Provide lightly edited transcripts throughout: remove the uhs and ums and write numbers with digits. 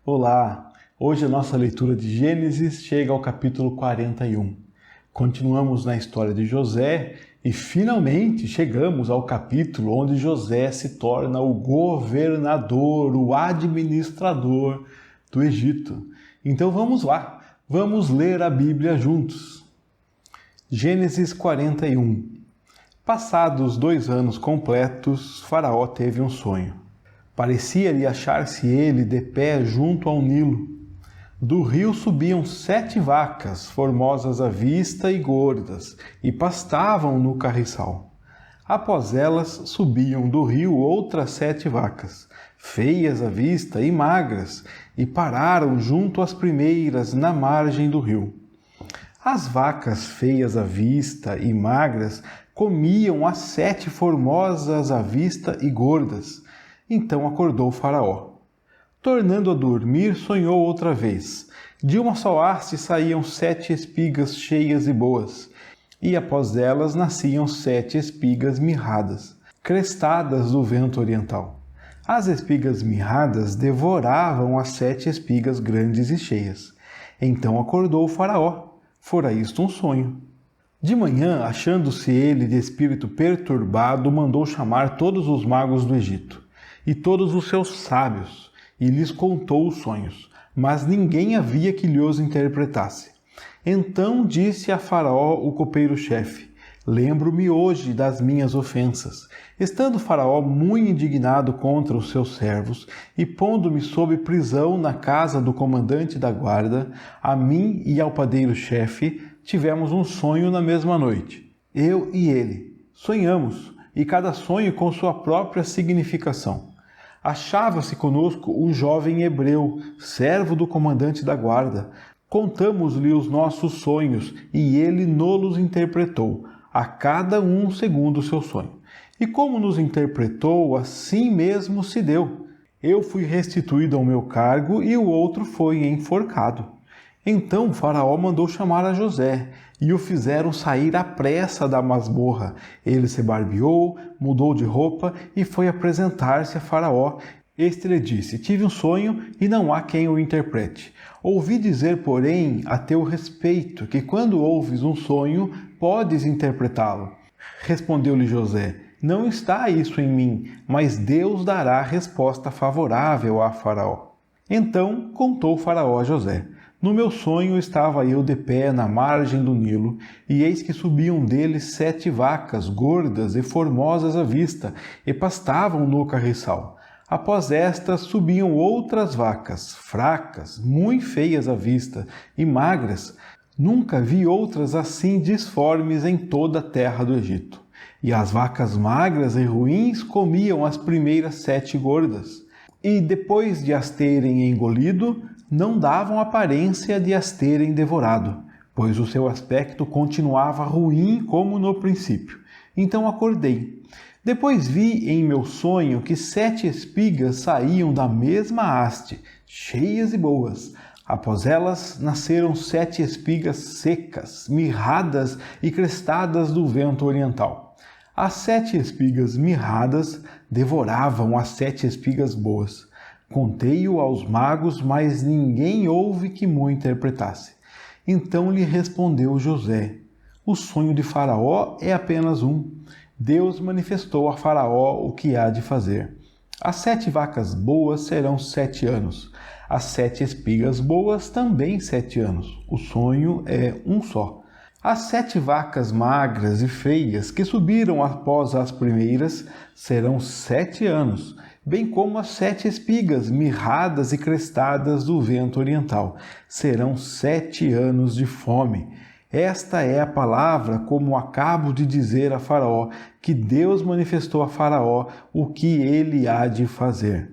Olá! Hoje a nossa leitura de Gênesis chega ao capítulo 41. Continuamos na história de José e finalmente chegamos ao capítulo onde José se torna o governador, o administrador do Egito. Então vamos lá, vamos ler a Bíblia juntos. Gênesis 41. Passados 2 anos completos, Faraó teve um sonho. Parecia-lhe achar-se ele de pé junto ao Nilo. Do rio subiam 7 vacas, formosas à vista e gordas, e pastavam no carriçal. Após elas subiam do rio outras 7 vacas, feias à vista e magras, e pararam junto às primeiras na margem do rio. As vacas feias à vista e magras comiam as 7 formosas à vista e gordas. Então acordou Faraó. Tornando a dormir, sonhou outra vez. De uma só haste saíam 7 espigas cheias e boas, e após elas nasciam 7 espigas mirradas, crestadas do vento oriental. As espigas mirradas devoravam as 7 espigas grandes e cheias. Então acordou o Faraó. Fora isto um sonho. De manhã, achando-se ele de espírito perturbado, mandou chamar todos os magos do Egito e todos os seus sábios, e lhes contou os sonhos, mas ninguém havia que lhos interpretasse. Então disse a Faraó o copeiro-chefe: lembro-me hoje das minhas ofensas. Estando Faraó muito indignado contra os seus servos, e pondo-me sob prisão na casa do comandante da guarda, a mim e ao padeiro-chefe tivemos um sonho na mesma noite. Eu e ele sonhamos, e cada sonho com sua própria significação. Achava-se conosco um jovem hebreu, servo do comandante da guarda. Contamos-lhe os nossos sonhos, e ele nos interpretou, a cada um segundo o seu sonho. E como nos interpretou, assim mesmo se deu. Eu fui restituído ao meu cargo, e o outro foi enforcado. Então Faraó mandou chamar a José, e o fizeram sair à pressa da masmorra. Ele se barbeou, mudou de roupa e foi apresentar-se a Faraó. Este lhe disse: tive um sonho e não há quem o interprete. Ouvi dizer, porém, a teu respeito, que quando ouves um sonho, podes interpretá-lo. Respondeu-lhe José: não está isso em mim, mas Deus dará resposta favorável a Faraó. Então contou Faraó a José: no meu sonho estava eu de pé na margem do Nilo, e eis que subiam dele 7 vacas gordas e formosas à vista, e pastavam no carriçal. Após estas subiam outras vacas, fracas, muito feias à vista e magras. Nunca vi outras assim disformes em toda a terra do Egito. E as vacas magras e ruins comiam as primeiras 7 gordas, e depois de as terem engolido, não davam aparência de as terem devorado, pois o seu aspecto continuava ruim como no princípio. Então acordei. Depois vi em meu sonho que 7 espigas saíam da mesma haste, cheias e boas. Após elas nasceram 7 espigas secas, mirradas e crestadas do vento oriental. As 7 espigas mirradas devoravam as 7 espigas boas. Contei-o aos magos, mas ninguém houve que mo interpretasse. Então lhe respondeu José: o sonho de Faraó é apenas um. Deus manifestou a Faraó o que há de fazer. As 7 vacas boas serão 7 anos. As 7 espigas boas também 7 anos. O sonho é um só. As 7 vacas magras e feias que subiram após as primeiras serão 7 anos, bem como as 7 espigas mirradas e crestadas do vento oriental. Serão 7 anos de fome. Esta é a palavra, como acabo de dizer a Faraó, que Deus manifestou a Faraó o que ele há de fazer.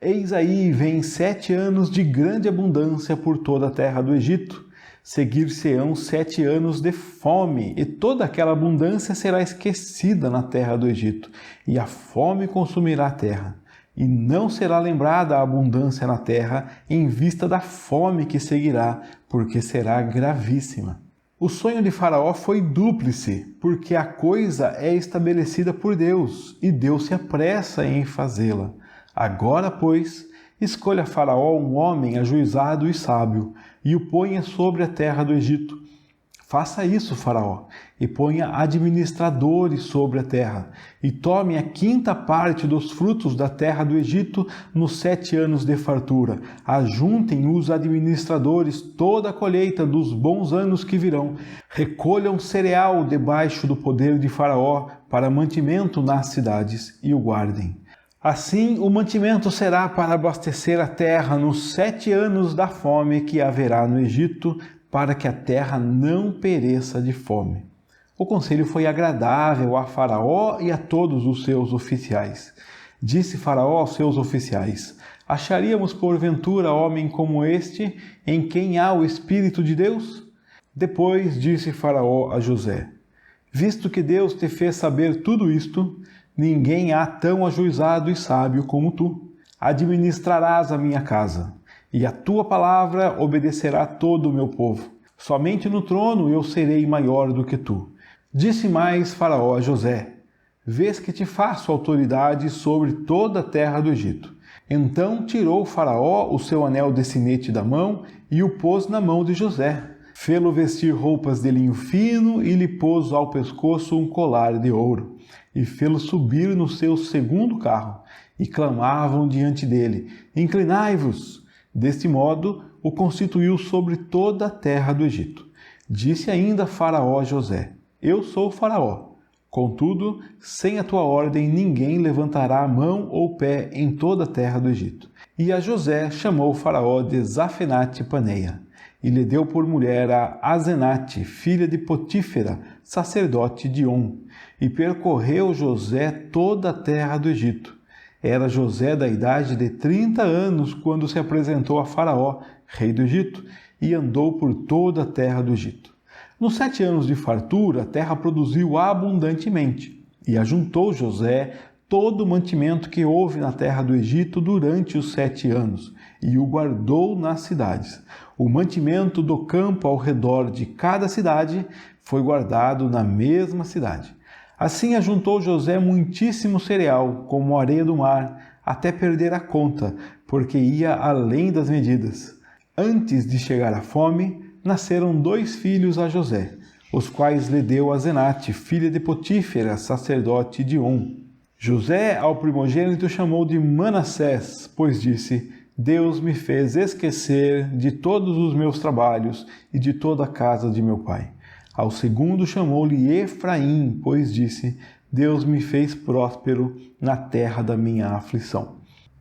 Eis aí vem 7 anos de grande abundância por toda a terra do Egito. Seguir-se-ão 7 anos de fome, e toda aquela abundância será esquecida na terra do Egito, e a fome consumirá a terra. E não será lembrada a abundância na terra em vista da fome que seguirá, porque será gravíssima. O sonho de Faraó foi dúplice, porque a coisa é estabelecida por Deus, e Deus se apressa em fazê-la. Agora, pois, escolha Faraó um homem ajuizado e sábio, e o ponha sobre a terra do Egito. Faça isso, Faraó, e ponha administradores sobre a terra, e tome a 5ª parte dos frutos da terra do Egito nos 7 anos de fartura. Ajuntem os administradores toda a colheita dos bons anos que virão. Recolham cereal debaixo do poder de Faraó para mantimento nas cidades e o guardem. Assim, o mantimento será para abastecer a terra nos 7 anos da fome que haverá no Egito, para que a terra não pereça de fome. O conselho foi agradável a Faraó e a todos os seus oficiais. Disse Faraó aos seus oficiais: acharíamos porventura homem como este, em quem há o Espírito de Deus? Depois disse Faraó a José: visto que Deus te fez saber tudo isto, ninguém há tão ajuizado e sábio como tu. Administrarás a minha casa, e a tua palavra obedecerá todo o meu povo. Somente no trono eu serei maior do que tu. Disse mais Faraó a José: vês que te faço autoridade sobre toda a terra do Egito. Então tirou Faraó o seu anel de sinete da mão e o pôs na mão de José. Fê-lo vestir roupas de linho fino e lhe pôs ao pescoço um colar de ouro. E fê-lo subir no seu 2º carro. E clamavam diante dele: inclinai-vos! Deste modo, o constituiu sobre toda a terra do Egito. Disse ainda Faraó a José: eu sou Faraó. Contudo, sem a tua ordem, ninguém levantará a mão ou pé em toda a terra do Egito. E a José chamou Faraó de Zafenate-Paneia, e lhe deu por mulher a Asenate, filha de Potífera, sacerdote de On. E percorreu José toda a terra do Egito. Era José da idade de 30 anos quando se apresentou a Faraó, rei do Egito, e andou por toda a terra do Egito. Nos 7 anos de fartura, a terra produziu abundantemente, e ajuntou José todo o mantimento que houve na terra do Egito durante os 7 anos, e o guardou nas cidades. O mantimento do campo ao redor de cada cidade foi guardado na mesma cidade. Assim ajuntou José muitíssimo cereal, como a areia do mar, até perder a conta, porque ia além das medidas. Antes de chegar a fome, nasceram 2 filhos a José, os quais lhe deu Asenate, filha de Potífera, sacerdote de On. José ao primogênito chamou de Manassés, pois disse: Deus me fez esquecer de todos os meus trabalhos e de toda a casa de meu pai. Ao segundo chamou-lhe Efraim, pois disse: Deus me fez próspero na terra da minha aflição.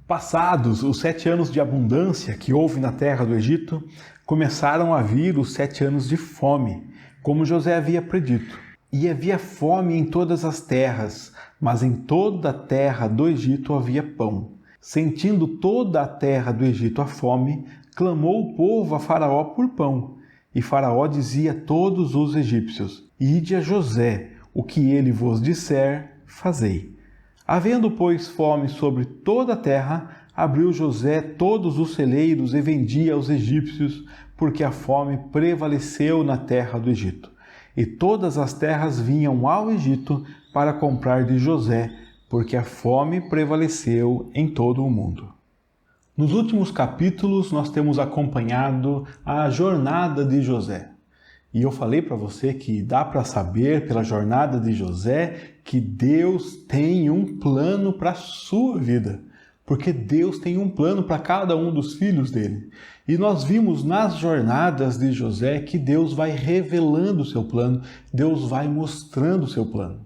Passados os 7 anos de abundância que houve na terra do Egito, começaram a vir os 7 anos de fome, como José havia predito. E havia fome em todas as terras, mas em toda a terra do Egito havia pão. Sentindo toda a terra do Egito a fome, clamou o povo a Faraó por pão. E Faraó dizia a todos os egípcios: Ide a José, o que ele vos disser, fazei. Havendo, pois, fome sobre toda a terra, abriu José todos os celeiros e vendia aos egípcios, porque a fome prevaleceu na terra do Egito. E todas as terras vinham ao Egito para comprar de José, porque a fome prevaleceu em todo o mundo. Nos últimos capítulos, nós temos acompanhado a jornada de José. E eu falei para você que dá para saber pela jornada de José que Deus tem um plano para a sua vida. Porque Deus tem um plano para cada um dos filhos dele. E nós vimos nas jornadas de José que Deus vai revelando o seu plano, Deus vai mostrando o seu plano.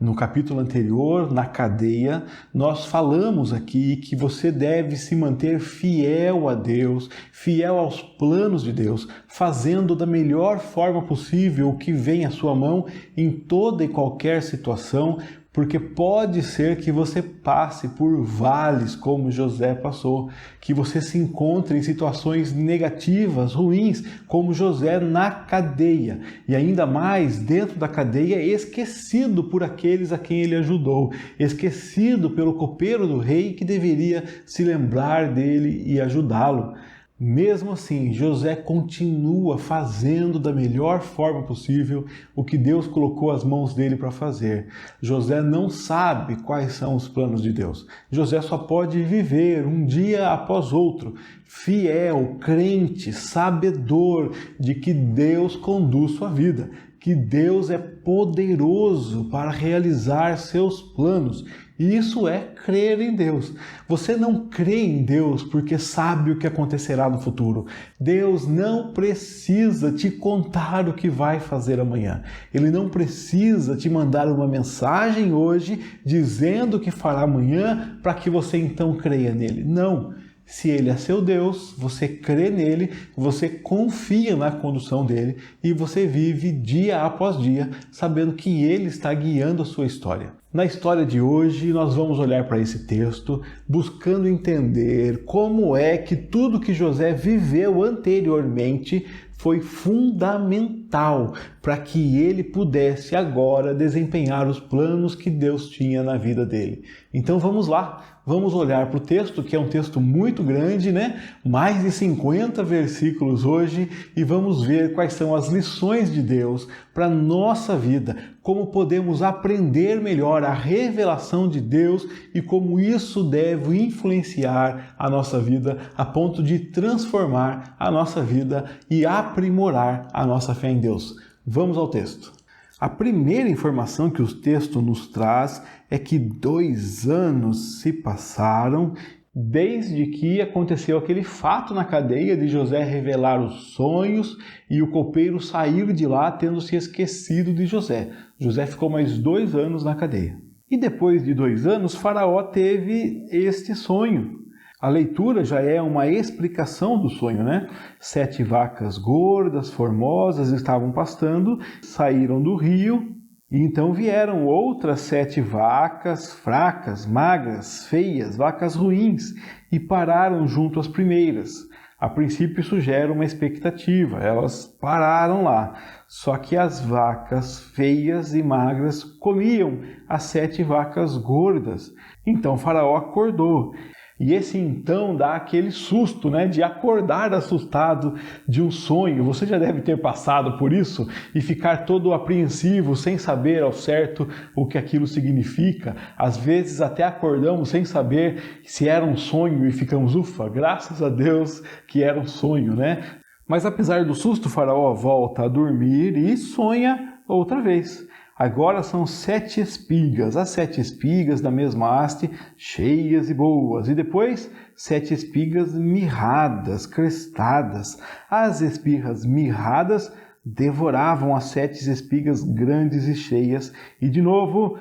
No capítulo anterior, na cadeia, nós falamos aqui que você deve se manter fiel a Deus, fiel aos planos de Deus, fazendo da melhor forma possível o que vem à sua mão em toda e qualquer situação, porque pode ser que você passe por vales como José passou, que você se encontre em situações negativas, ruins, como José na cadeia, e ainda mais dentro da cadeia, esquecido por aqueles a quem ele ajudou, esquecido pelo copeiro do rei que deveria se lembrar dele e ajudá-lo. Mesmo assim, José continua fazendo da melhor forma possível o que Deus colocou as mãos dele para fazer. José não sabe quais são os planos de Deus. José só pode viver um dia após outro, fiel, crente, sabedor de que Deus conduz sua vida, que Deus é poderoso para realizar seus planos. E isso é crer em Deus. Você não crê em Deus porque sabe o que acontecerá no futuro. Deus não precisa te contar o que vai fazer amanhã. Ele não precisa te mandar uma mensagem hoje dizendo o que fará amanhã para que você então creia nele. Não. Se ele é seu Deus, você crê nele, você confia na condução dele e você vive dia após dia sabendo que ele está guiando a sua história. Na história de hoje, nós vamos olhar para esse texto buscando entender como é que tudo que José viveu anteriormente foi fundamental para que ele pudesse agora desempenhar os planos que Deus tinha na vida dele. Então vamos lá, vamos olhar para o texto, que é um texto muito grande, né? Mais de 50 versículos hoje, e vamos ver quais são as lições de Deus para a nossa vida, como podemos aprender melhor a revelação de Deus e como isso deve influenciar a nossa vida a ponto de transformar a nossa vida e aprimorar a nossa fé em Deus. Vamos ao texto. A primeira informação que o texto nos traz é que 2 anos se passaram desde que aconteceu aquele fato na cadeia de José revelar os sonhos e o copeiro sair de lá tendo se esquecido de José. José ficou mais 2 anos na cadeia. E depois de 2 anos, Faraó teve este sonho. A leitura já é uma explicação do sonho, né? 7 vacas gordas, formosas, estavam pastando, saíram do rio, e então vieram outras 7 vacas fracas, magras, feias, vacas ruins, e pararam junto às primeiras. A princípio isso gera uma expectativa, elas pararam lá. Só que as vacas feias e magras comiam as 7 vacas gordas. Então Faraó acordou. E esse então dá aquele susto, né, de acordar assustado de um sonho. Você já deve ter passado por isso e ficar todo apreensivo, sem saber ao certo o que aquilo significa. Às vezes até acordamos sem saber se era um sonho e ficamos, ufa, graças a Deus que era um sonho, né? Mas apesar do susto, Faraó volta a dormir e sonha outra vez. Agora são 7 espigas, as 7 espigas da mesma haste, cheias e boas. E depois 7 espigas mirradas, crestadas. As espigas mirradas devoravam as 7 espigas grandes e cheias. E de novo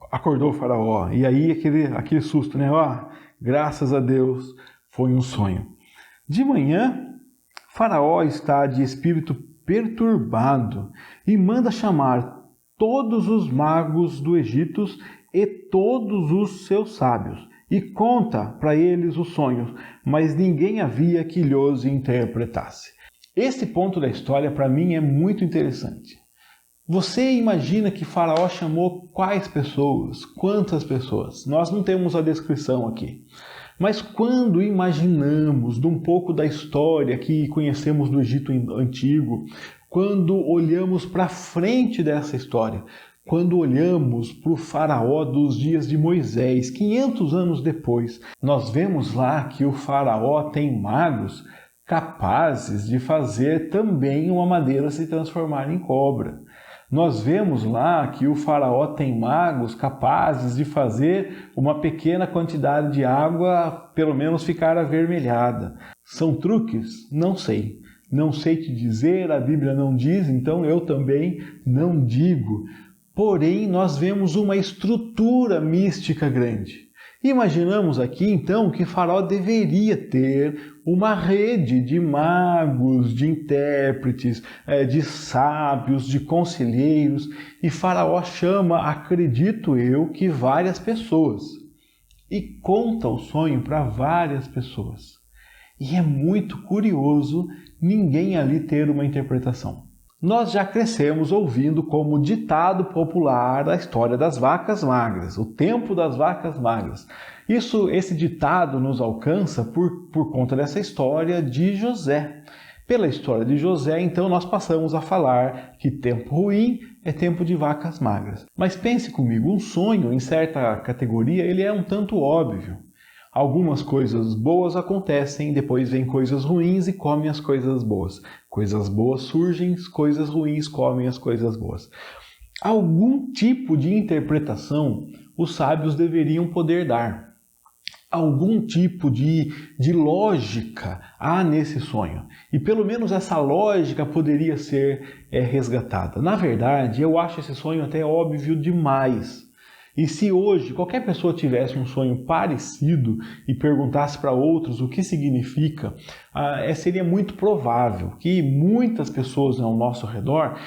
acordou o Faraó. E aí aquele susto, né? Graças a Deus foi um sonho. De manhã, Faraó está de espírito perturbado e manda chamar todos os magos do Egito e todos os seus sábios, e conta para eles os sonhos, mas ninguém havia que lhos interpretasse. Esse ponto da história para mim é muito interessante. Você imagina que Faraó chamou quais pessoas? Quantas pessoas? Nós não temos a descrição aqui. Mas quando imaginamos de um pouco da história que conhecemos do Egito Antigo, quando olhamos para frente dessa história, quando olhamos para o Faraó dos dias de Moisés, 500 anos depois, nós vemos lá que o Faraó tem magos capazes de fazer também uma madeira se transformar em cobra. Nós vemos lá que o Faraó tem magos capazes de fazer uma pequena quantidade de água, pelo menos ficar avermelhada. São truques? Não sei. Não sei te dizer, a Bíblia não diz, então eu também não digo. Porém, nós vemos uma estrutura mística grande. Imaginamos aqui, então, que Faraó deveria ter uma rede de magos, de intérpretes, de sábios, de conselheiros, e Faraó chama, acredito eu, que várias pessoas, e conta o sonho para várias pessoas. E é muito curioso ninguém ali ter uma interpretação. Nós já crescemos ouvindo como ditado popular a história das vacas magras, o tempo das vacas magras. Esse ditado nos alcança por conta dessa história de José. Pela história de José, então, nós passamos a falar que tempo ruim é tempo de vacas magras. Mas pense comigo, um sonho, em certa categoria, ele é um tanto óbvio. Algumas coisas boas acontecem, depois vem coisas ruins e comem as coisas boas. Coisas boas surgem, coisas ruins comem as coisas boas. Algum tipo de interpretação os sábios deveriam poder dar. Algum tipo de lógica há nesse sonho. E pelo menos essa lógica poderia ser resgatada. Na verdade, eu acho esse sonho até óbvio demais. E se hoje qualquer pessoa tivesse um sonho parecido e perguntasse para outros o que significa, seria muito provável que muitas pessoas ao nosso redor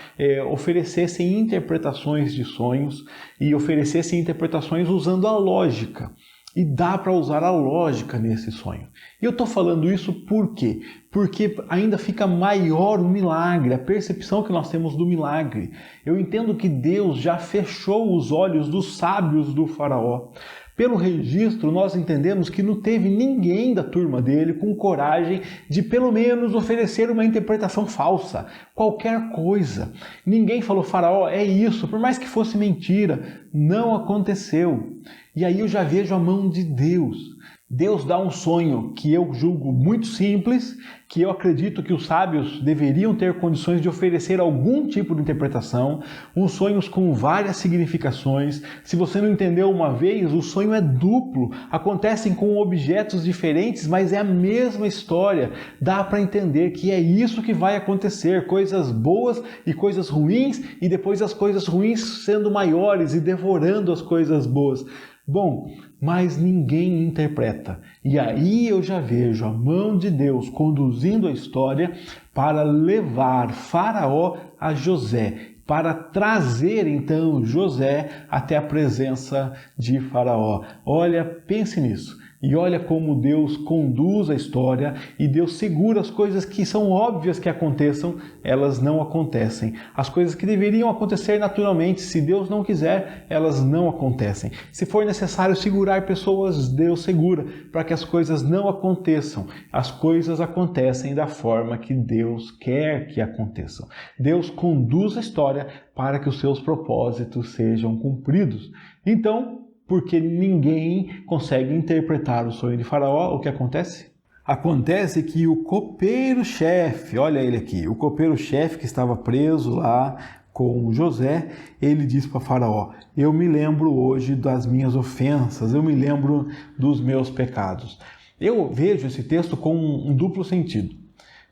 oferecessem interpretações de sonhos e oferecessem interpretações usando a lógica. E dá para usar a lógica nesse sonho. E eu estou falando isso por quê? Porque ainda fica maior o milagre, a percepção que nós temos do milagre. Eu entendo que Deus já fechou os olhos dos sábios do faraó. Pelo registro, nós entendemos que não teve ninguém da turma dele com coragem de pelo menos oferecer uma interpretação falsa, qualquer coisa. Ninguém falou, faraó, é isso, por mais que fosse mentira, não aconteceu. E aí eu já vejo a mão de Deus. Deus dá um sonho que eu julgo muito simples, que eu acredito que os sábios deveriam ter condições de oferecer algum tipo de interpretação, uns sonhos com várias significações. Se você não entendeu uma vez, o sonho é duplo, acontecem com objetos diferentes, mas é a mesma história. Dá para entender que é isso que vai acontecer, coisas boas e coisas ruins, e depois as coisas ruins sendo maiores e devorando as coisas boas. Bom, mas ninguém interpreta. E aí eu já vejo a mão de Deus conduzindo a história para levar Faraó a José, para trazer então José até a presença de Faraó. Olha, pense nisso. E olha como Deus conduz a história e Deus segura as coisas que são óbvias que aconteçam, elas não acontecem. As coisas que deveriam acontecer naturalmente, se Deus não quiser, elas não acontecem. Se for necessário segurar pessoas, Deus segura para que as coisas não aconteçam. As coisas acontecem da forma que Deus quer que aconteçam. Deus conduz a história para que os seus propósitos sejam cumpridos. Então, porque ninguém consegue interpretar o sonho de Faraó, o que acontece? Acontece que o copeiro-chefe, olha ele aqui, o copeiro-chefe que estava preso lá com José, ele diz para Faraó, eu me lembro hoje das minhas ofensas, eu me lembro dos meus pecados. Eu vejo esse texto com um duplo sentido.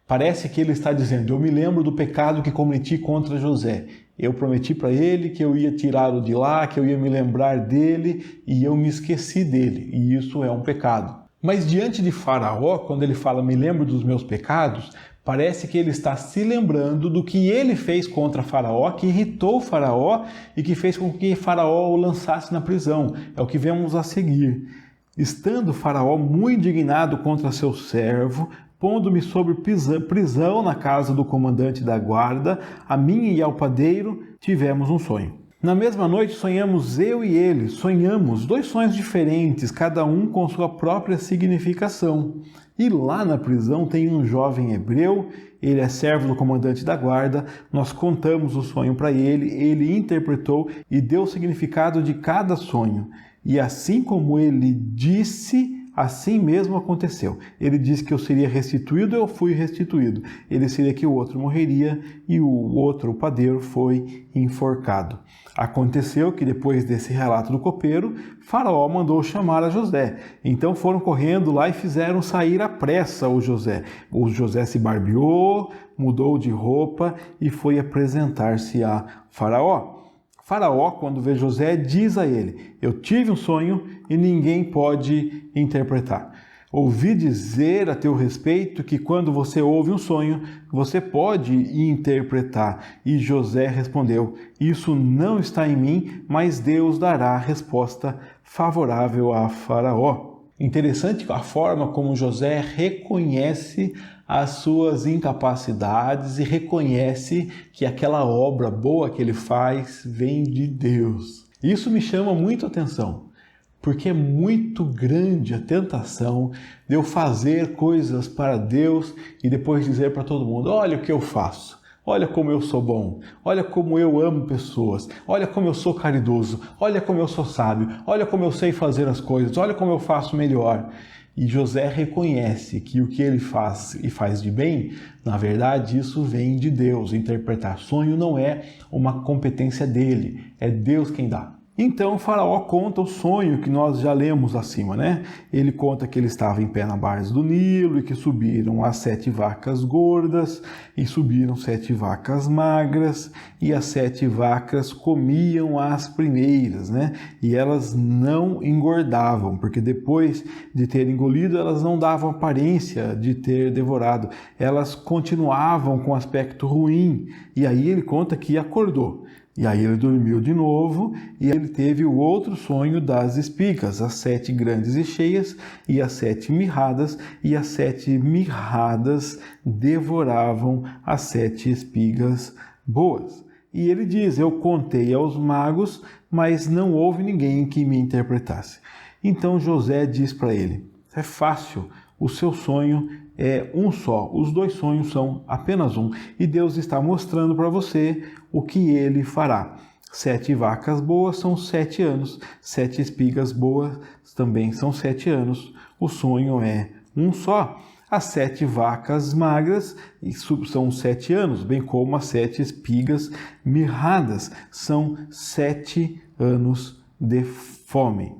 Parece que ele está dizendo, eu me lembro do pecado que cometi contra José. Eu prometi para ele que eu ia tirá-lo de lá, que eu ia me lembrar dele e eu me esqueci dele. E isso é um pecado. Mas diante de Faraó, quando ele fala, me lembro dos meus pecados, parece que ele está se lembrando do que ele fez contra Faraó, que irritou Faraó e que fez com que Faraó o lançasse na prisão. É o que vemos a seguir. Estando Faraó muito indignado contra seu servo, pondo-me sobre prisão na casa do comandante da guarda, a mim e ao padeiro tivemos um sonho. Na mesma noite sonhamos eu e ele, sonhamos 2 sonhos diferentes, cada um com sua própria significação. E lá na prisão tem um jovem hebreu, ele é servo do comandante da guarda, nós contamos o sonho para ele, ele interpretou e deu o significado de cada sonho. E assim como ele disse, assim mesmo aconteceu. Ele disse que eu seria restituído, eu fui restituído. Ele seria que o outro morreria e o outro, o padeiro, foi enforcado. Aconteceu que depois desse relato do copeiro, Faraó mandou chamar a José. Então foram correndo lá e fizeram sair à pressa o José. O José se barbeou, mudou de roupa e foi apresentar-se a Faraó. Faraó, quando vê José, diz a ele, eu tive um sonho e ninguém pode interpretar. Ouvi dizer a teu respeito que quando você ouve um sonho, você pode interpretar. E José respondeu, isso não está em mim, mas Deus dará resposta favorável a Faraó. Interessante a forma como José reconhece as suas incapacidades e reconhece que aquela obra boa que ele faz vem de Deus. Isso me chama muito a atenção, porque é muito grande a tentação de eu fazer coisas para Deus e depois dizer para todo mundo: olha o que eu faço, olha como eu sou bom, olha como eu amo pessoas, olha como eu sou caridoso, olha como eu sou sábio, olha como eu sei fazer as coisas, olha como eu faço melhor. E José reconhece que o que ele faz e faz de bem, na verdade, isso vem de Deus. Interpretar sonho não é uma competência dele, é Deus quem dá. Então o faraó conta o sonho que nós já lemos acima, né? Ele conta que ele estava em pé na margem do Nilo e que subiram as 7 vacas gordas e subiram 7 vacas magras e as 7 vacas comiam as primeiras, né? E elas não engordavam, porque depois de ter engolido elas não davam aparência de ter devorado, elas continuavam com aspecto ruim. E aí ele conta que acordou. E aí ele dormiu de novo e ele teve o outro sonho das espigas, as 7 grandes e cheias e as 7 mirradas, e as 7 mirradas devoravam as 7 espigas boas. E ele diz: eu contei aos magos, mas não houve ninguém que me interpretasse. Então José diz para ele: é fácil, o seu sonho é um só, os 2 sonhos são apenas um, e Deus está mostrando para você o que ele fará. 7 vacas boas são 7 anos, 7 espigas boas também são 7 anos, o sonho é um só. As 7 vacas magras são 7 anos, bem como as 7 espigas mirradas são 7 anos de fome.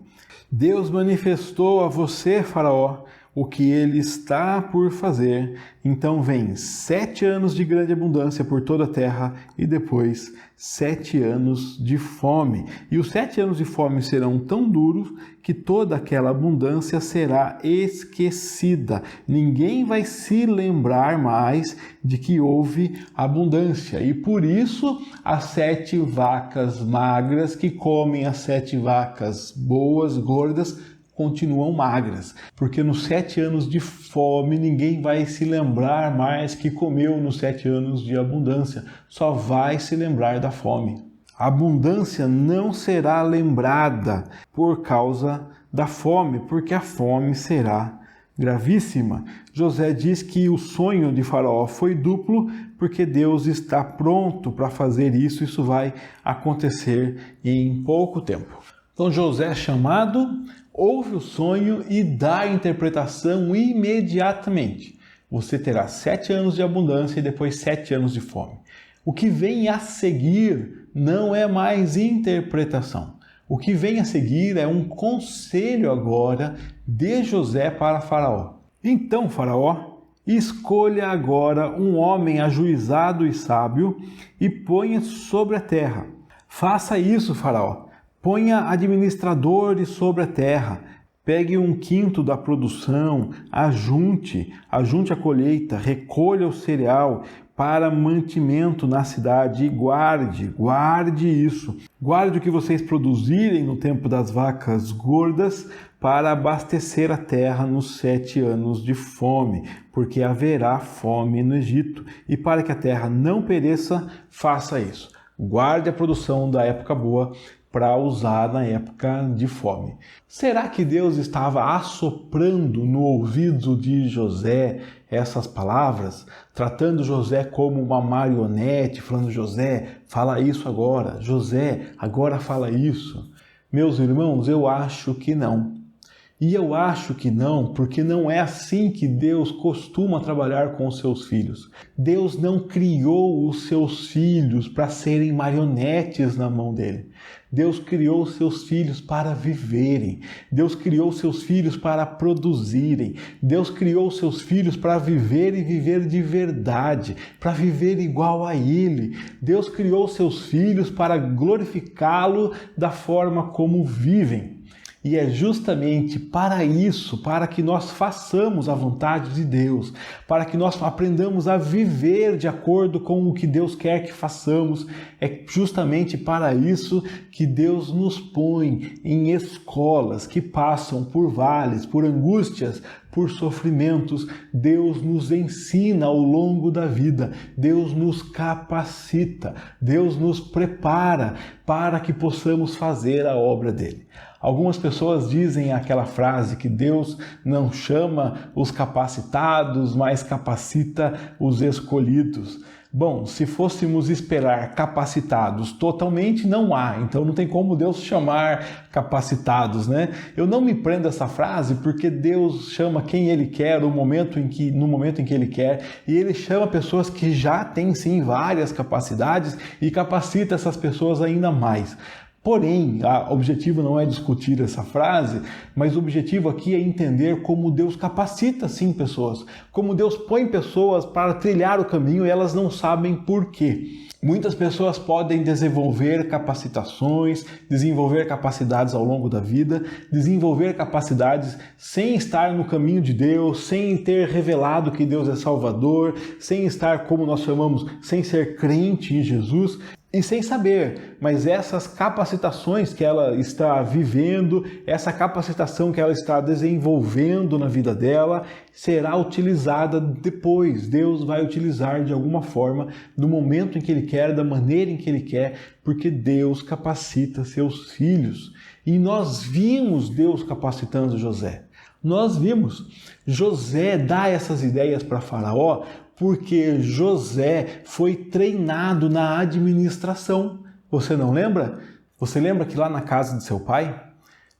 Deus manifestou a você, faraó, o que ele está por fazer. Então vem 7 anos de grande abundância por toda a terra e depois 7 anos de fome. E os 7 anos de fome serão tão duros que toda aquela abundância será esquecida. Ninguém vai se lembrar mais de que houve abundância. E por isso as 7 vacas magras que comem as 7 vacas boas, gordas, continuam magras, porque nos 7 anos de fome ninguém vai se lembrar mais que comeu nos 7 anos de abundância, só vai se lembrar da fome. A abundância não será lembrada por causa da fome, porque a fome será gravíssima. José diz que o sonho de Faraó foi duplo, porque Deus está pronto para fazer isso, isso vai acontecer em pouco tempo. Então José é chamado, ouve o sonho e dá a interpretação imediatamente. Você terá 7 anos de abundância e depois 7 anos de fome. O que vem a seguir não é mais interpretação. O que vem a seguir é um conselho agora de José para Faraó. Então, Faraó, escolha agora um homem ajuizado e sábio e ponha sobre a terra. Faça isso, Faraó. Ponha administradores sobre a terra, pegue 1/5 da produção, ajunte a colheita, recolha o cereal para mantimento na cidade e guarde isso. Guarde o que vocês produzirem no tempo das vacas gordas para abastecer a terra nos 7 anos de fome, porque haverá fome no Egito. E para que a terra não pereça, faça isso. Guarde a produção da época boa para usar na época de fome. Será que Deus estava assoprando no ouvido de José essas palavras, tratando José como uma marionete, falando: José, fala isso agora, José, agora fala isso? Meus irmãos, eu acho que não. E eu acho que não, porque não é assim que Deus costuma trabalhar com os seus filhos. Deus não criou os seus filhos para serem marionetes na mão dele. Deus criou os seus filhos para viverem. Deus criou os seus filhos para produzirem. Deus criou os seus filhos para viver e viver de verdade, para viver igual a Ele. Deus criou os seus filhos para glorificá-lo da forma como vivem. E é justamente para isso, para que nós façamos a vontade de Deus, para que nós aprendamos a viver de acordo com o que Deus quer que façamos, é justamente para isso que Deus nos põe em escolas que passam por vales, por angústias, por sofrimentos. Deus nos ensina ao longo da vida, Deus nos capacita, Deus nos prepara para que possamos fazer a obra dele. Algumas pessoas dizem aquela frase que Deus não chama os capacitados, mas capacita os escolhidos. Bom, se fôssemos esperar capacitados totalmente, não há. Então não tem como Deus chamar capacitados, né? Eu não me prendo a essa frase porque Deus chama quem Ele quer, no momento em que Ele quer, e Ele chama pessoas que já têm sim várias capacidades e capacita essas pessoas ainda mais. Porém, o objetivo não é discutir essa frase, mas o objetivo aqui é entender como Deus capacita sim pessoas, como Deus põe pessoas para trilhar o caminho e elas não sabem por quê. Muitas pessoas podem desenvolver capacitações, desenvolver capacidades ao longo da vida, desenvolver capacidades sem estar no caminho de Deus, sem ter revelado que Deus é Salvador, sem estar, como nós chamamos, sem ser crente em Jesus. E sem saber, mas essas capacitações que ela está vivendo, essa capacitação que ela está desenvolvendo na vida dela, será utilizada depois. Deus vai utilizar de alguma forma, no momento em que Ele quer, da maneira em que Ele quer, porque Deus capacita seus filhos. E nós vimos Deus capacitando José. Nós vimos. José dá essas ideias para Faraó, porque José foi treinado na administração. Você não lembra? Você lembra que lá na casa de seu pai,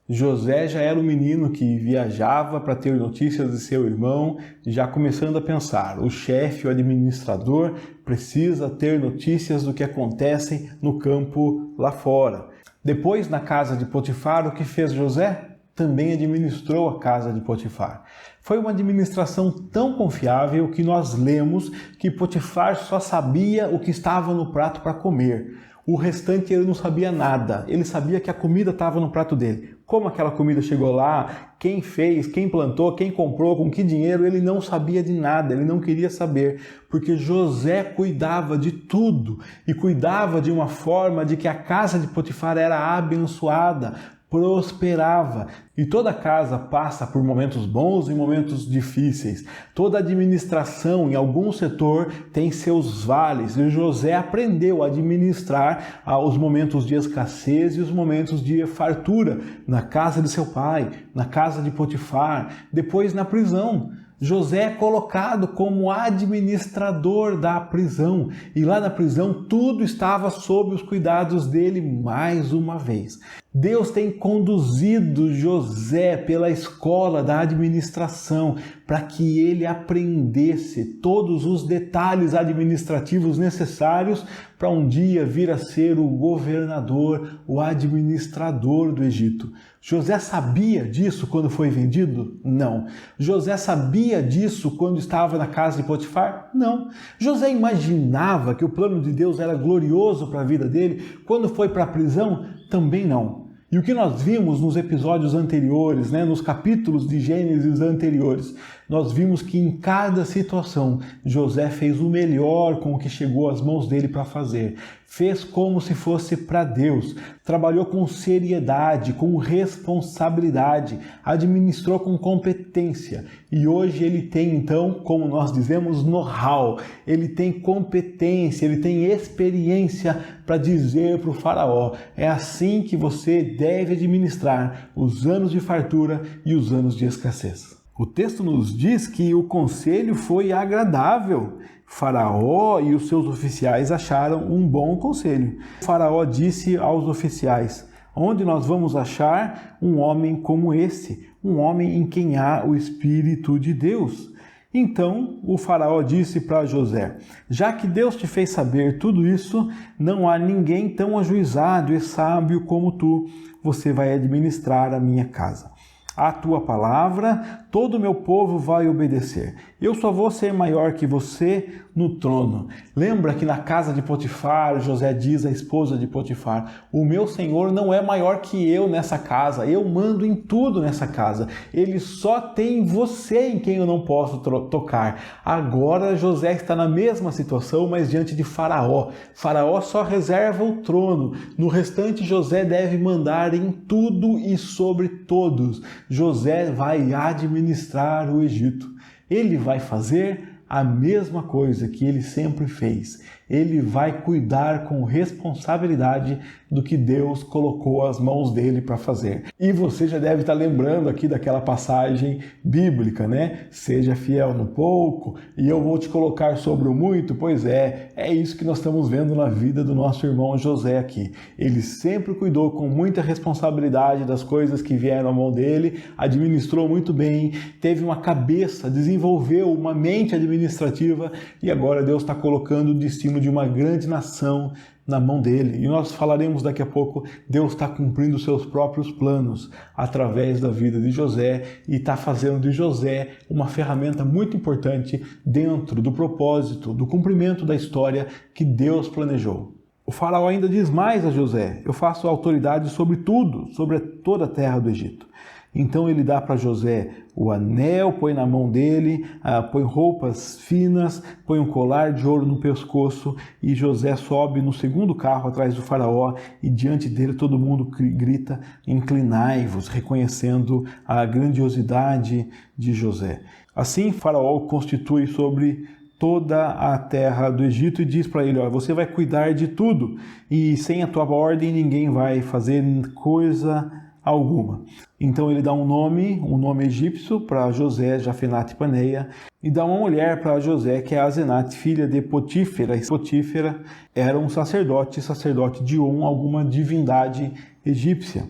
José já era um menino que viajava para ter notícias de seu irmão, já começando a pensar, o chefe, o administrador, precisa ter notícias do que acontece no campo lá fora. Depois, na casa de Potifar, o que fez José? Também administrou a casa de Potifar. Foi uma administração tão confiável que nós lemos que Potifar só sabia o que estava no prato para comer. O restante ele não sabia nada. Ele sabia que a comida estava no prato dele. Como aquela comida chegou lá, quem fez, quem plantou, quem comprou, com que dinheiro, ele não sabia de nada, ele não queria saber. Porque José cuidava de tudo e cuidava de uma forma de que a casa de Potifar era abençoada, prosperava. E toda casa passa por momentos bons e momentos difíceis. Toda administração em algum setor tem seus vales. E José aprendeu a administrar os momentos de escassez e os momentos de fartura na casa de seu pai, na casa de Potifar, depois na prisão. José é colocado como administrador da prisão e lá na prisão tudo estava sob os cuidados dele mais uma vez. Deus tem conduzido José pela escola da administração para que ele aprendesse todos os detalhes administrativos necessários para um dia vir a ser o governador, o administrador do Egito. José sabia disso quando foi vendido? Não. José sabia disso quando estava na casa de Potifar? Não. José imaginava que o plano de Deus era glorioso para a vida dele quando foi para a prisão? Também não. E o que nós vimos nos episódios anteriores, nos capítulos de Gênesis anteriores, nós vimos que em cada situação José fez o melhor com o que chegou às mãos dele para fazer. Fez como se fosse para Deus, trabalhou com seriedade, com responsabilidade, administrou com competência. E hoje ele tem então, como nós dizemos, know-how, ele tem competência, ele tem experiência para dizer para o faraó, é assim que você deve administrar os anos de fartura e os anos de escassez. O texto nos diz que o conselho foi agradável. Faraó e os seus oficiais acharam um bom conselho. O faraó disse aos oficiais, onde nós vamos achar um homem como esse? Um homem em quem há o Espírito de Deus. Então o faraó disse para José, já que Deus te fez saber tudo isso, não há ninguém tão ajuizado e sábio como tu. Você vai administrar a minha casa. À tua palavra, todo o meu povo vai obedecer. Eu só vou ser maior que você no trono. Lembra que na casa de Potifar, José diz à esposa de Potifar, o meu senhor não é maior que eu nessa casa, eu mando em tudo nessa casa. Ele só tem você em quem eu não posso tocar. Agora José está na mesma situação, mas diante de Faraó. Faraó só reserva o trono. No restante, José deve mandar em tudo e sobre todos. José vai administrar o Egito. Ele vai fazer a mesma coisa que ele sempre fez. Ele vai cuidar com responsabilidade do que Deus colocou às mãos dele para fazer. E você já deve estar lembrando aqui daquela passagem bíblica, né? Seja fiel no pouco e eu vou te colocar sobre o muito. Pois é isso que nós estamos vendo na vida do nosso irmão José aqui. Ele sempre cuidou com muita responsabilidade das coisas que vieram à mão dele, administrou muito bem, teve uma cabeça, desenvolveu uma mente administrativa e agora Deus está colocando o destino de uma grande nação na mão dele. E nós falaremos daqui a pouco, Deus está cumprindo os seus próprios planos através da vida de José e está fazendo de José uma ferramenta muito importante dentro do propósito, do cumprimento da história que Deus planejou. O faraó ainda diz mais a José: eu faço autoridade sobre tudo, sobre toda a terra do Egito. Então ele dá para José o anel, põe na mão dele, põe roupas finas, põe um colar de ouro no pescoço e José sobe no segundo carro atrás do faraó e diante dele todo mundo grita: inclinai-vos, reconhecendo a grandiosidade de José. Assim faraó o constitui sobre toda a terra do Egito e diz para ele: você vai cuidar de tudo e sem a tua ordem ninguém vai fazer coisa alguma. Então ele dá um nome egípcio para José, Jafenate-Paneia, e dá uma mulher para José, que é Asenate, filha de Potífera. Potífera era um sacerdote de On, alguma divindade egípcia.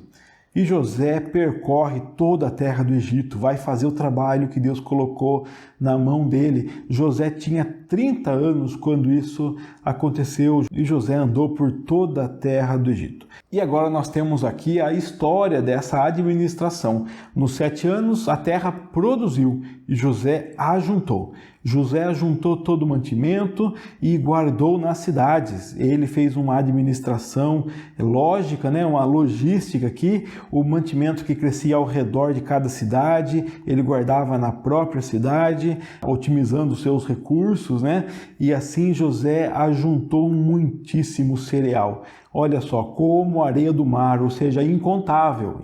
E José percorre toda a terra do Egito, vai fazer o trabalho que Deus colocou na mão dele. José tinha 30 anos quando isso aconteceu e José andou por toda a terra do Egito. E agora nós temos aqui a história dessa administração. Nos 7 anos a terra produziu e José ajuntou. José ajuntou todo o mantimento e guardou nas cidades. Ele fez uma administração lógica, uma logística aqui. O mantimento que crescia ao redor de cada cidade, ele guardava na própria cidade, otimizando os seus recursos, E assim José ajuntou muitíssimo cereal. Olha só, como a areia do mar, ou seja, incontável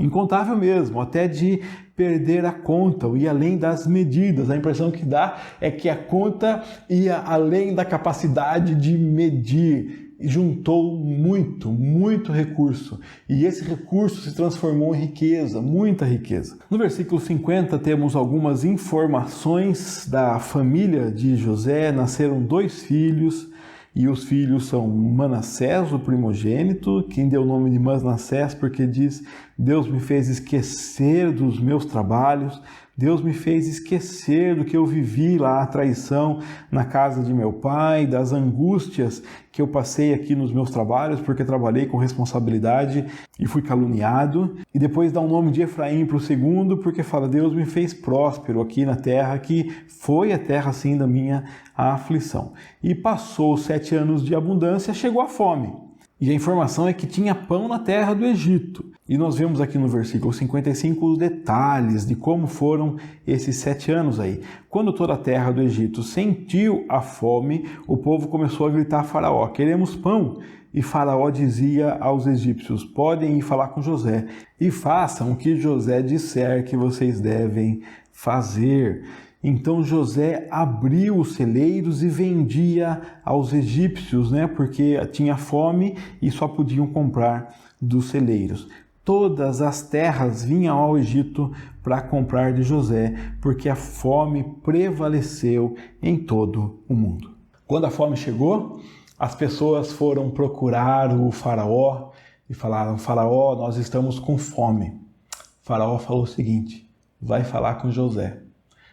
mesmo, até de perder a conta, ou ir além das medidas. A impressão que dá é que a conta ia além da capacidade de medir. Juntou muito recurso. E esse recurso se transformou em riqueza, muita riqueza. No versículo 50 temos algumas informações da família de José. Nasceram 2 filhos. E os filhos são Manassés, o primogênito, quem deu o nome de Manassés porque diz: Deus me fez esquecer dos meus trabalhos, Deus me fez esquecer do que eu vivi lá, a traição na casa de meu pai, das angústias que eu passei aqui nos meus trabalhos, porque trabalhei com responsabilidade e fui caluniado. E depois dá o nome de Efraim para o segundo, porque fala: Deus me fez próspero aqui na terra, que foi a terra assim da minha aflição. E passou 7 anos de abundância, chegou a fome. E a informação é que tinha pão na terra do Egito. E nós vemos aqui no versículo 55 os detalhes de como foram esses 7 anos aí. Quando toda a terra do Egito sentiu a fome, o povo começou a gritar a Faraó: queremos pão. E Faraó dizia aos egípcios: podem ir falar com José e façam o que José disser que vocês devem fazer. Então José abriu os celeiros e vendia aos egípcios, porque tinha fome e só podiam comprar dos celeiros. Todas as terras vinham ao Egito para comprar de José, porque a fome prevaleceu em todo o mundo. Quando a fome chegou, as pessoas foram procurar o faraó e falaram: Faraó, nós estamos com fome. O faraó falou o seguinte: vai falar com José.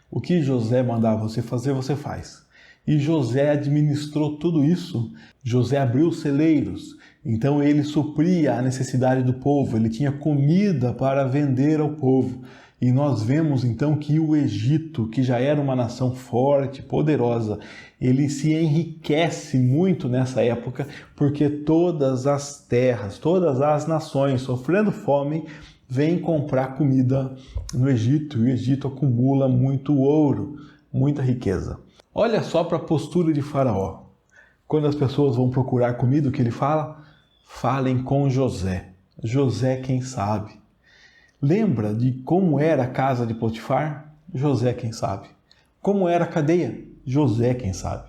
O que José mandar você fazer, você faz. E José administrou tudo isso. José abriu os celeiros. Então ele supria a necessidade do povo. Ele tinha comida para vender ao povo. E nós vemos então que o Egito, que já era uma nação forte, poderosa, ele se enriquece muito nessa época, porque todas as terras, todas as nações sofrendo fome, vem comprar comida no Egito, e o Egito acumula muito ouro, muita riqueza. Olha só para a postura de Faraó. Quando as pessoas vão procurar comida, o que ele fala? Falem com José. José quem sabe. Lembra de como era a casa de Potifar? José, quem sabe. Como era a cadeia? José, quem sabe.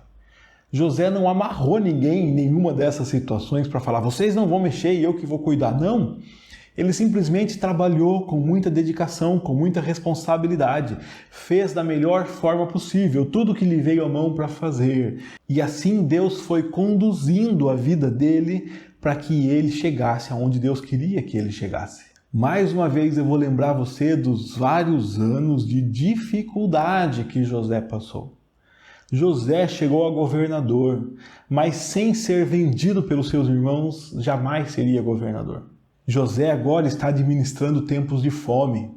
José não amarrou ninguém em nenhuma dessas situações para falar, vocês não vão mexer e eu que vou cuidar. Não. Ele simplesmente trabalhou com muita dedicação, com muita responsabilidade, fez da melhor forma possível tudo que lhe veio à mão para fazer. E assim Deus foi conduzindo a vida dele para que ele chegasse aonde Deus queria que ele chegasse. Mais uma vez eu vou lembrar você dos vários anos de dificuldade que José passou. José chegou a governador, mas sem ser vendido pelos seus irmãos, jamais seria governador. José agora está administrando tempos de fome.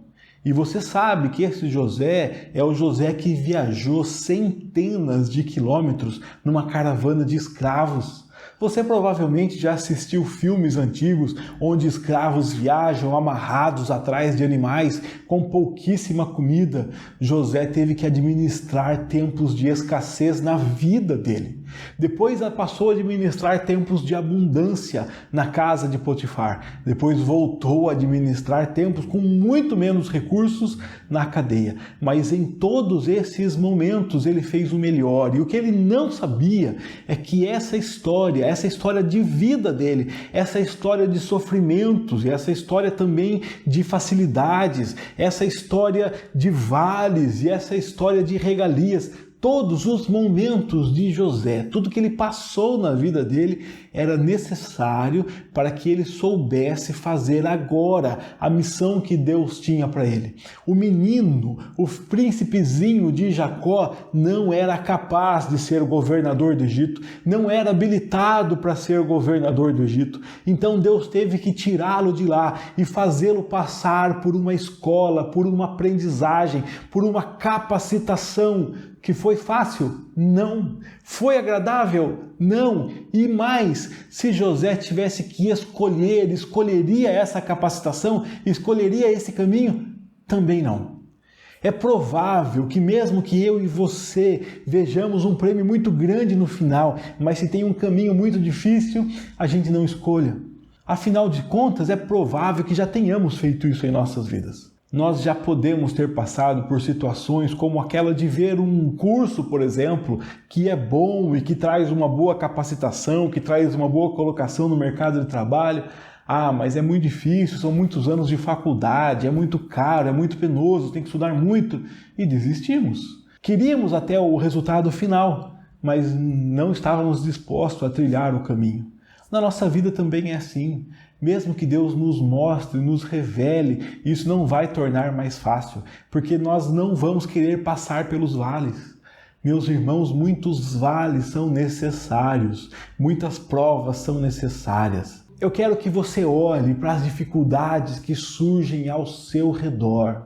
E você sabe que esse José é o José que viajou centenas de quilômetros numa caravana de escravos. Você provavelmente já assistiu filmes antigos onde escravos viajam amarrados atrás de animais com pouquíssima comida. José teve que administrar tempos de escassez na vida dele. Depois passou a administrar tempos de abundância na casa de Potifar. Depois voltou a administrar tempos com muito menos recursos na cadeia. Mas em todos esses momentos ele fez o melhor. E o que ele não sabia é que essa história de vida dele, essa história de sofrimentos, e essa história também de facilidades, essa história de vales e essa história de regalias, todos os momentos de José, tudo que ele passou na vida dele era necessário para que ele soubesse fazer agora a missão que Deus tinha para ele. O menino, o príncipezinho de Jacó, não era capaz de ser governador do Egito, não era habilitado para ser governador do Egito. Então Deus teve que tirá-lo de lá e fazê-lo passar por uma escola, por uma aprendizagem, por uma capacitação. Que foi fácil? Não. Foi agradável? Não. E mais, se José tivesse que escolher, escolheria essa capacitação, escolheria esse caminho? Também não. É provável que mesmo que eu e você vejamos um prêmio muito grande no final, mas se tem um caminho muito difícil, a gente não escolha. Afinal de contas, é provável que já tenhamos feito isso em nossas vidas. Nós já podemos ter passado por situações como aquela de ver um curso, por exemplo, que é bom e que traz uma boa capacitação, que traz uma boa colocação no mercado de trabalho. Ah, mas é muito difícil, são muitos anos de faculdade, é muito caro, é muito penoso, tem que estudar muito. E desistimos. Queríamos até o resultado final, mas não estávamos dispostos a trilhar o caminho. Na nossa vida também é assim. Mesmo que Deus nos mostre, nos revele, isso não vai tornar mais fácil, porque nós não vamos querer passar pelos vales. Meus irmãos, muitos vales são necessários, muitas provas são necessárias. Eu quero que você olhe para as dificuldades que surgem ao seu redor.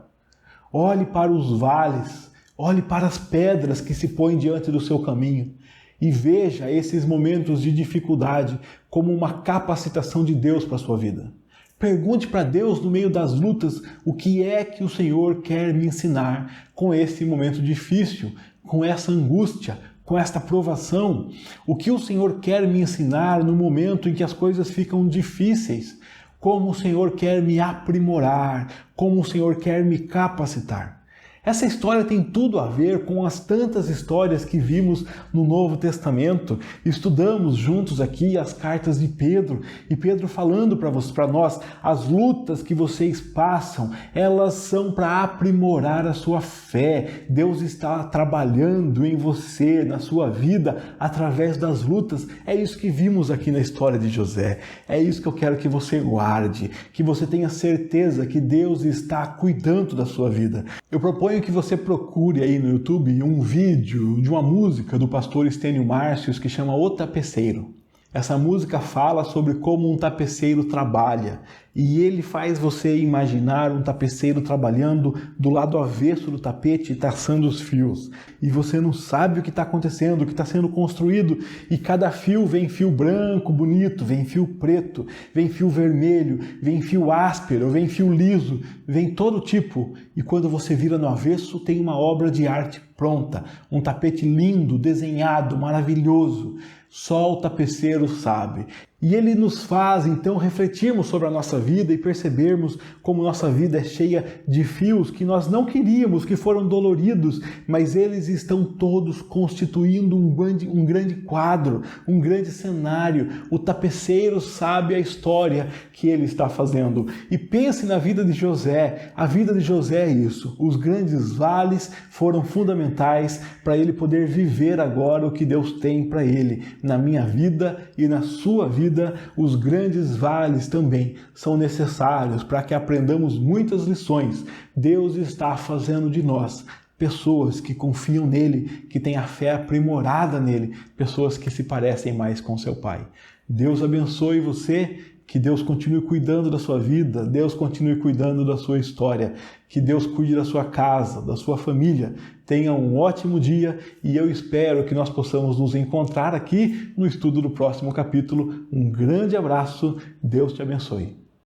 Olhe para os vales, olhe para as pedras que se põem diante do seu caminho. E veja esses momentos de dificuldade como uma capacitação de Deus para a sua vida. Pergunte para Deus no meio das lutas o que é que o Senhor quer me ensinar com esse momento difícil, com essa angústia, com esta provação. O que o Senhor quer me ensinar no momento em que as coisas ficam difíceis. Como o Senhor quer me aprimorar, como o Senhor quer me capacitar. Essa história tem tudo a ver com as tantas histórias que vimos no Novo Testamento. Estudamos juntos aqui as cartas de Pedro, e Pedro falando para nós, as lutas que vocês passam, elas são para aprimorar a sua fé. Deus está trabalhando em você, na sua vida, através das lutas. É isso que vimos aqui na história de José. É isso que eu quero que você guarde, que você tenha certeza que Deus está cuidando da sua vida. Eu proponho que você procure aí no YouTube um vídeo de uma música do pastor Estênio Márcios que chama O Tapeceiro. Essa música fala sobre como um tapeceiro trabalha e ele faz você imaginar um tapeceiro trabalhando do lado avesso do tapete e traçando os fios. E você não sabe o que está acontecendo, o que está sendo construído, e cada fio vem fio branco, bonito, vem fio preto, vem fio vermelho, vem fio áspero, vem fio liso, vem todo tipo. E quando você vira no avesso, tem uma obra de arte pronta, um tapete lindo, desenhado, maravilhoso. Só o tapeceiro sabe. E ele nos faz, então, refletirmos sobre a nossa vida e percebermos como nossa vida é cheia de fios que nós não queríamos, que foram doloridos, mas eles estão todos constituindo um grande quadro, um grande cenário. O tapeceiro sabe a história que ele está fazendo. E pense na vida de José. A vida de José é isso. Os grandes vales foram fundamentais para ele poder viver agora o que Deus tem para ele. Na minha vida e na sua vida, os grandes vales também são necessários para que aprendamos muitas lições. Deus está fazendo de nós pessoas que confiam nele, que têm a fé aprimorada nele, pessoas que se parecem mais com seu Pai. Deus abençoe você, que Deus continue cuidando da sua vida, Deus continue cuidando da sua história, que Deus cuide da sua casa, da sua família. Tenha um ótimo dia e eu espero que nós possamos nos encontrar aqui no estudo do próximo capítulo. Um grande abraço, Deus te abençoe.